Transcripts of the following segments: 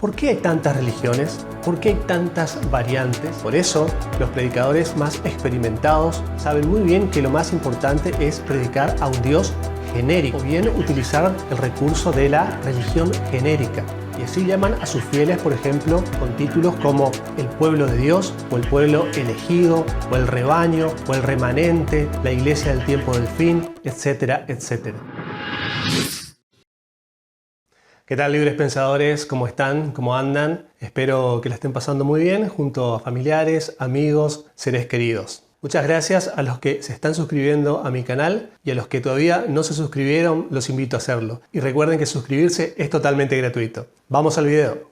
¿Por qué hay tantas religiones? ¿Por qué hay tantas variantes? Por eso, los predicadores más experimentados saben muy bien que lo más importante es predicar a un Dios genérico, o bien utilizar el recurso de la religión genérica. Y así llaman a sus fieles, por ejemplo, con títulos como el pueblo de Dios, o el pueblo elegido, o el rebaño, o el remanente, la iglesia del tiempo del fin, etcétera, etcétera. ¿Qué tal, libres pensadores? ¿Cómo están? ¿Cómo andan? Espero que la estén pasando muy bien junto a familiares, amigos, seres queridos. Muchas gracias a los que se están suscribiendo a mi canal y a los que todavía no se suscribieron, los invito a hacerlo. Y recuerden que suscribirse es totalmente gratuito. Vamos al video.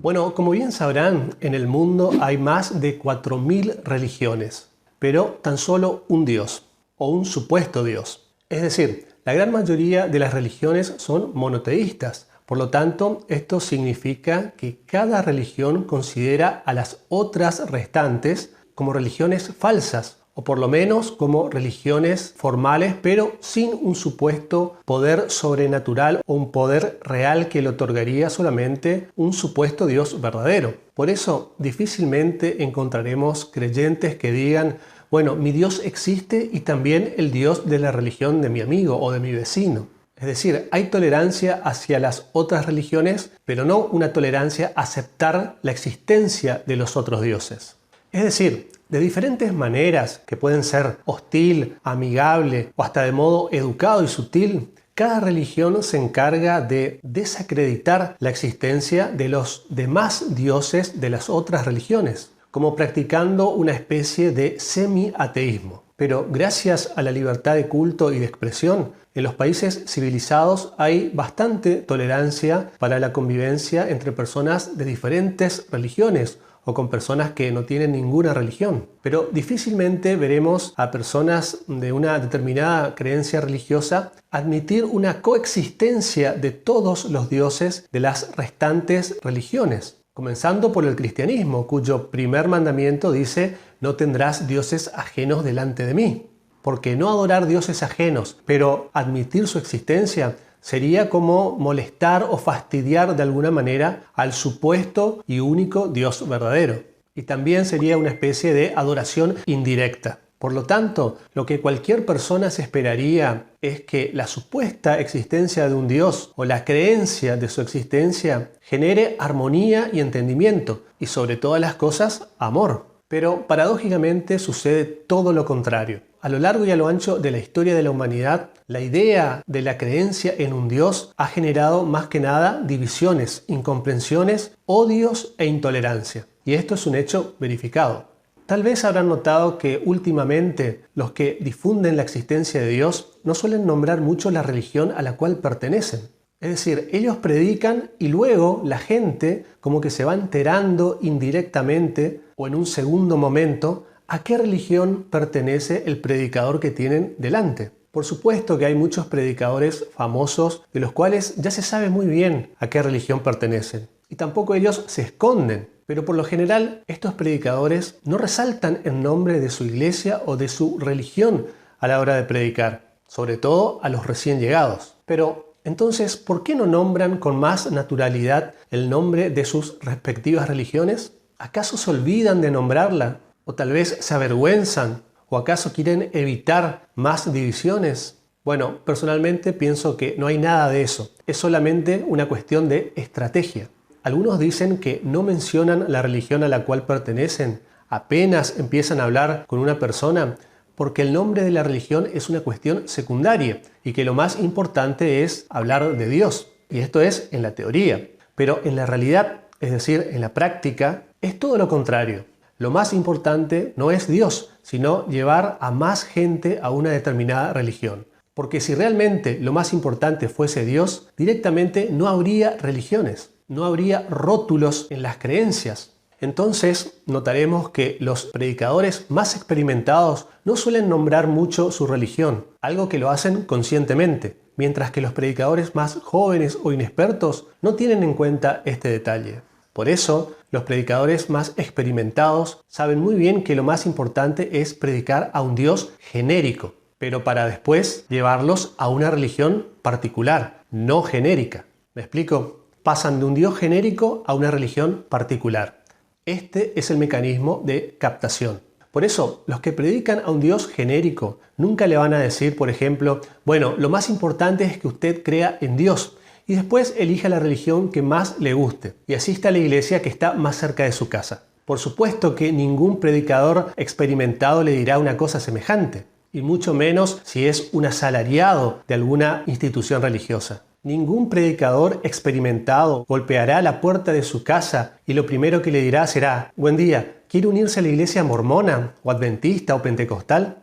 Bueno, como bien sabrán, en el mundo hay más de 4000 religiones, pero tan solo un Dios, o un supuesto Dios. Es decir, la gran mayoría de las religiones son monoteístas. Por lo tanto, esto significa que cada religión considera a las otras restantes como religiones falsas, o por lo menos como religiones formales, pero sin un supuesto poder sobrenatural o un poder real que le otorgaría solamente un supuesto Dios verdadero. Por eso, difícilmente encontraremos creyentes que digan: bueno, mi Dios existe y también el Dios de la religión de mi amigo o de mi vecino. Es decir, hay tolerancia hacia las otras religiones, pero no una tolerancia a aceptar la existencia de los otros dioses. Es decir, de diferentes maneras que pueden ser hostil, amigable o hasta de modo educado y sutil, cada religión se encarga de desacreditar la existencia de los demás dioses de las otras religiones, como practicando una especie de semi-ateísmo. Pero gracias a la libertad de culto y de expresión, en los países civilizados hay bastante tolerancia para la convivencia entre personas de diferentes religiones o con personas que no tienen ninguna religión. Pero difícilmente veremos a personas de una determinada creencia religiosa admitir una coexistencia de todos los dioses de las restantes religiones. Comenzando por el cristianismo, cuyo primer mandamiento dice: no tendrás dioses ajenos delante de mí. Porque no adorar dioses ajenos, pero admitir su existencia, sería como molestar o fastidiar de alguna manera al supuesto y único Dios verdadero. Y también sería una especie de adoración indirecta. Por lo tanto, lo que cualquier persona se esperaría es que la supuesta existencia de un Dios o la creencia de su existencia genere armonía y entendimiento y, sobre todas las cosas, amor. Pero paradójicamente sucede todo lo contrario. A lo largo y a lo ancho de la historia de la humanidad, la idea de la creencia en un Dios ha generado más que nada divisiones, incomprensiones, odios e intolerancia. Y esto es un hecho verificado. Tal vez habrán notado que últimamente los que difunden la existencia de Dios no suelen nombrar mucho la religión a la cual pertenecen. Es decir, ellos predican y luego la gente como que se va enterando indirectamente o en un segundo momento a qué religión pertenece el predicador que tienen delante. Por supuesto que hay muchos predicadores famosos de los cuales ya se sabe muy bien a qué religión pertenecen. Y tampoco ellos se esconden. Pero por lo general estos predicadores no resaltan el nombre de su iglesia o de su religión a la hora de predicar, sobre todo a los recién llegados. Pero entonces, ¿por qué no nombran con más naturalidad el nombre de sus respectivas religiones? ¿Acaso se olvidan de nombrarla? ¿O tal vez se avergüenzan? ¿O acaso quieren evitar más divisiones? Bueno, personalmente pienso que no hay nada de eso. Es solamente una cuestión de estrategia. Algunos dicen que no mencionan la religión a la cual pertenecen apenas empiezan a hablar con una persona porque el nombre de la religión es una cuestión secundaria y que lo más importante es hablar de Dios. Y esto es en la teoría. Pero en la realidad, es decir, en la práctica, es todo lo contrario. Lo más importante no es Dios, sino llevar a más gente a una determinada religión. Porque si realmente lo más importante fuese Dios, directamente no habría religiones. No habría rótulos en las creencias. Entonces notaremos que los predicadores más experimentados no suelen nombrar mucho su religión, algo que lo hacen conscientemente, mientras que los predicadores más jóvenes o inexpertos no tienen en cuenta este detalle. Por eso, los predicadores más experimentados saben muy bien que lo más importante es predicar a un Dios genérico, pero para después llevarlos a una religión particular, no genérica. ¿Me explico? pasan de un Dios genérico a una religión particular. Este es el mecanismo de captación. Por eso, los que predican a un Dios genérico nunca le van a decir, por ejemplo, bueno, lo más importante es que usted crea en Dios y después elija la religión que más le guste y asista a la iglesia que está más cerca de su casa. Por supuesto que ningún predicador experimentado le dirá una cosa semejante, y mucho menos si es un asalariado de alguna institución religiosa. Ningún predicador experimentado golpeará la puerta de su casa y lo primero que le dirá será: buen día, ¿quiere unirse a la iglesia mormona o adventista o pentecostal?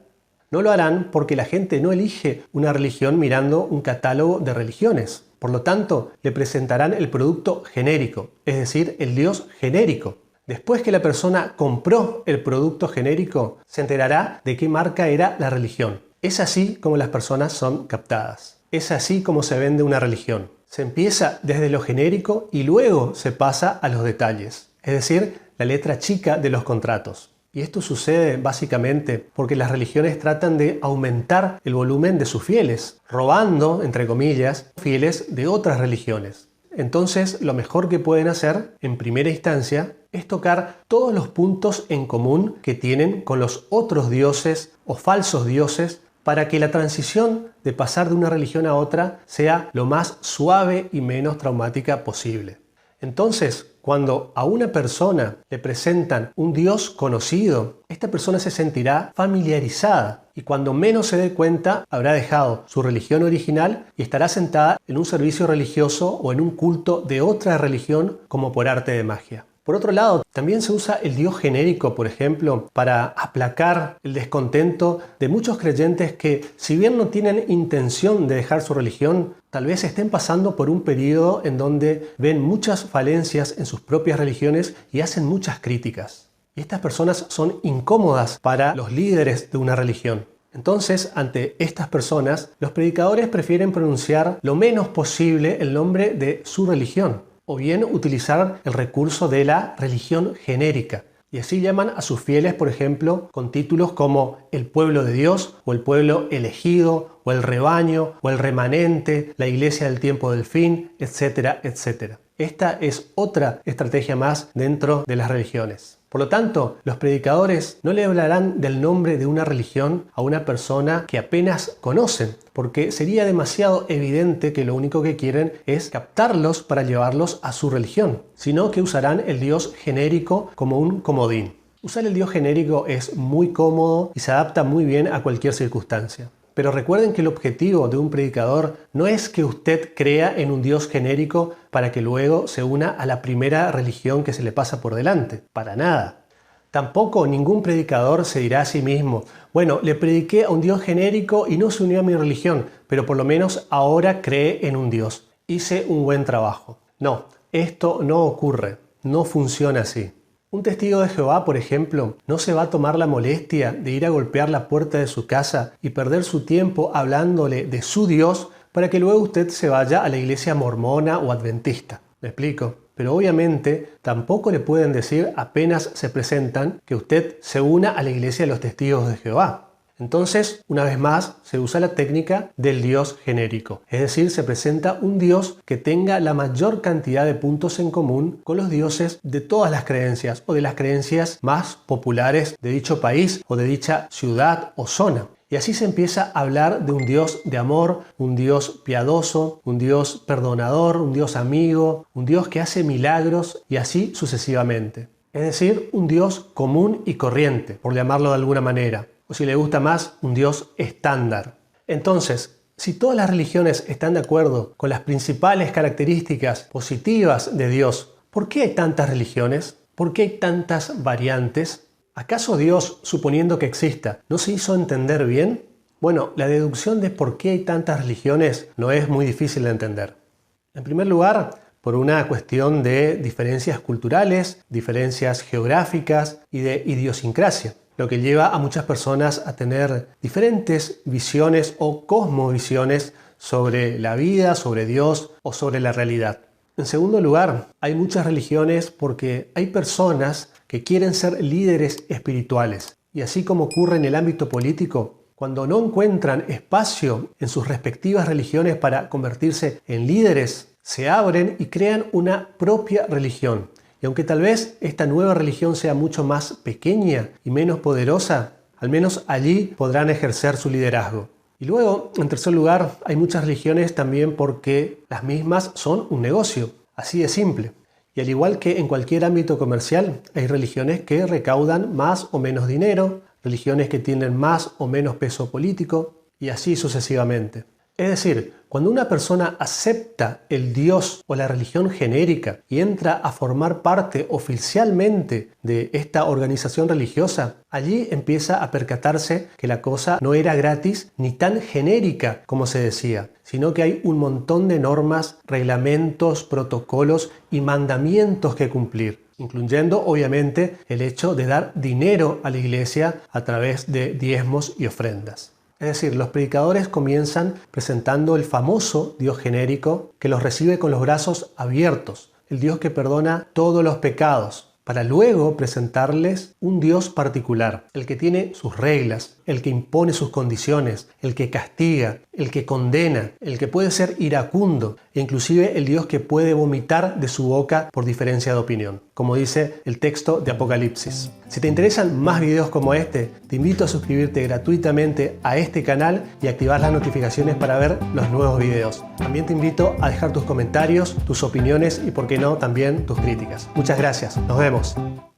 No lo harán porque la gente no elige una religión mirando un catálogo de religiones. Por lo tanto, le presentarán el producto genérico, es decir, el Dios genérico. Después que la persona compró el producto genérico, se enterará de qué marca era la religión. Es así como las personas son captadas. Es así como se vende una religión. Se empieza desde lo genérico y luego se pasa a los detalles, es decir, la letra chica de los contratos. Y esto sucede básicamente porque las religiones tratan de aumentar el volumen de sus fieles, robando, entre comillas, fieles de otras religiones. Entonces, lo mejor que pueden hacer, en primera instancia, es tocar todos los puntos en común que tienen con los otros dioses o falsos dioses para que la transición de pasar de una religión a otra sea lo más suave y menos traumática posible. Entonces, cuando a una persona le presentan un Dios conocido, esta persona se sentirá familiarizada y cuando menos se dé cuenta habrá dejado su religión original y estará sentada en un servicio religioso o en un culto de otra religión como por arte de magia. Por otro lado, también se usa el Dios genérico, por ejemplo, para aplacar el descontento de muchos creyentes que, si bien no tienen intención de dejar su religión, tal vez estén pasando por un periodo en donde ven muchas falencias en sus propias religiones y hacen muchas críticas. Y estas personas son incómodas para los líderes de una religión. Entonces, ante estas personas, los predicadores prefieren pronunciar lo menos posible el nombre de su religión, o bien utilizar el recurso de la religión genérica. Y así llaman a sus fieles, por ejemplo, con títulos como el pueblo de Dios, o el pueblo elegido, o el rebaño, o el remanente, la iglesia del tiempo del fin, etcétera, etcétera. Esta es otra estrategia más dentro de las religiones. Por lo tanto, los predicadores no le hablarán del nombre de una religión a una persona que apenas conocen, porque sería demasiado evidente que lo único que quieren es captarlos para llevarlos a su religión, sino que usarán el Dios genérico como un comodín. Usar el Dios genérico es muy cómodo y se adapta muy bien a cualquier circunstancia. Pero recuerden que el objetivo de un predicador no es que usted crea en un Dios genérico para que luego se una a la primera religión que se le pasa por delante. Para nada. Tampoco ningún predicador se dirá a sí mismo: bueno, le prediqué a un Dios genérico y no se unió a mi religión, pero por lo menos ahora cree en un Dios. Hice un buen trabajo. No, esto no ocurre. No funciona así. Un testigo de Jehová, por ejemplo, no se va a tomar la molestia de ir a golpear la puerta de su casa y perder su tiempo hablándole de su Dios para que luego usted se vaya a la iglesia mormona o adventista. ¿Me explico? Pero obviamente tampoco le pueden decir apenas se presentan que usted se una a la iglesia de los testigos de Jehová. Entonces, una vez más, se usa la técnica del Dios genérico. Es decir, se presenta un Dios que tenga la mayor cantidad de puntos en común con los dioses de todas las creencias o de las creencias más populares de dicho país o de dicha ciudad o zona. Y así se empieza a hablar de un Dios de amor, un Dios piadoso, un Dios perdonador, un Dios amigo, un Dios que hace milagros y así sucesivamente. Es decir, un Dios común y corriente, por llamarlo de alguna manera. O si le gusta más, un Dios estándar. Entonces, si todas las religiones están de acuerdo con las principales características positivas de Dios, ¿por qué hay tantas religiones? ¿Por qué hay tantas variantes? ¿Acaso Dios, suponiendo que exista, no se hizo entender bien? Bueno, la deducción de por qué hay tantas religiones no es muy difícil de entender. En primer lugar, por una cuestión de diferencias culturales, diferencias geográficas y de idiosincrasia, lo que lleva a muchas personas a tener diferentes visiones o cosmovisiones sobre la vida, sobre Dios o sobre la realidad. En segundo lugar, hay muchas religiones porque hay personas que quieren ser líderes espirituales. Y así como ocurre en el ámbito político, cuando no encuentran espacio en sus respectivas religiones para convertirse en líderes, se abren y crean una propia religión. Y aunque tal vez esta nueva religión sea mucho más pequeña y menos poderosa, al menos allí podrán ejercer su liderazgo. Y luego, en tercer lugar, hay muchas religiones también porque las mismas son un negocio, así de simple. Y al igual que en cualquier ámbito comercial, hay religiones que recaudan más o menos dinero, religiones que tienen más o menos peso político, y así sucesivamente. Es decir, cuando una persona acepta el Dios o la religión genérica y entra a formar parte oficialmente de esta organización religiosa, allí empieza a percatarse que la cosa no era gratis ni tan genérica como se decía, sino que hay un montón de normas, reglamentos, protocolos y mandamientos que cumplir, incluyendo obviamente el hecho de dar dinero a la iglesia a través de diezmos y ofrendas. Es decir, los predicadores comienzan presentando el famoso Dios genérico que los recibe con los brazos abiertos, el Dios que perdona todos los pecados, para luego presentarles un Dios particular, el que tiene sus reglas, el que impone sus condiciones, el que castiga, el que condena, el que puede ser iracundo e inclusive el Dios que puede vomitar de su boca por diferencia de opinión, como dice el texto de Apocalipsis. Si te interesan más videos como este, te invito a suscribirte gratuitamente a este canal y activar las notificaciones para ver los nuevos videos. También te invito a dejar tus comentarios, tus opiniones y, por qué no, también tus críticas. Muchas gracias. Nos vemos.